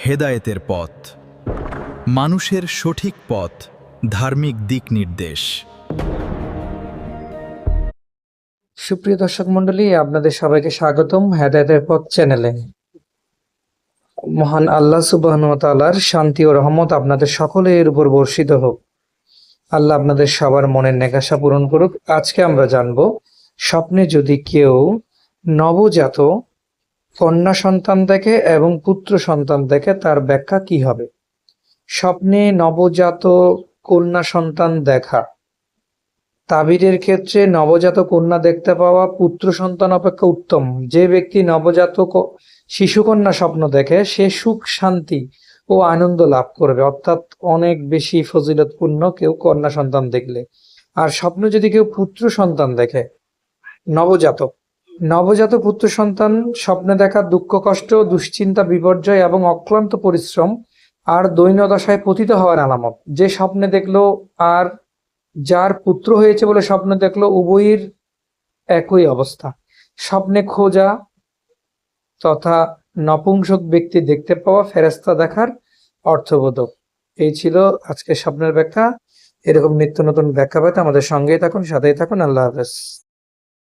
হেদায়েতের পথ, মানুষের সঠিক পথ, ধার্মিক দিক নির্দেশ। সুপ্রিয় দর্শক মণ্ডলী, আপনাদের সবাইকে স্বাগতম হেদায়েতের পথ চ্যানেলে। মহান আল্লাহ সুবহানাহু ওয়া তাআলার শান্তি ও রহমত আপনাদের সকলের উপর বর্ষিত হোক। আল্লাহ আপনাদের সবার মনের নেকাশা পূরণ করুক। আজকে আমরা জানব, স্বপ্নে যদি কেউ নবজাত কন্যা সন্তান দেখে এবং পুত্র সন্তান দেখে তার ব্যাখ্যা কি হবে। স্বপ্নে নবজাত কন্যা সন্তান দেখা, তাবিরের ক্ষেত্রে নবজাত কন্যা দেখতে পাওয়া পুত্র সন্তান অপেক্ষা উত্তম। যে ব্যক্তি নবজাত শিশুকন্যা স্বপ্ন দেখে সে সুখ, শান্তি ও আনন্দ লাভ করবে, অর্থাৎ অনেক বেশি ফজিলতপূর্ণ কেউ কন্যা সন্তান দেখলে। আর স্বপ্নে যদি কেউ পুত্র সন্তান দেখে, নবজাত পুত্র সন্তান স্বপ্নে দেখা দুঃখ, কষ্ট, দুশ্চিন্তা, বিপর্যয় এবং অক্লান্ত পরিশ্রম আর দৈন্যদশায় পতিত হওয়ার আলামত। যে স্বপ্নে দেখলো আর যার পুত্র হয়েছে বলে স্বপ্ন দেখলো, উভয়ের একই অবস্থা। স্বপ্নে খোঁজা তথা নপুংসক ব্যক্তি দেখতে পাওয়া, ফেরেশতা দেখার অর্থবোধক। এই ছিল আজকের স্বপ্নের ব্যাখ্যা। এরকম নিত্য নতুন ব্যাখ্যা পেতে আমাদের সঙ্গেই থাকুন, সাথেই থাকুন। আল্লাহ হাফেজ।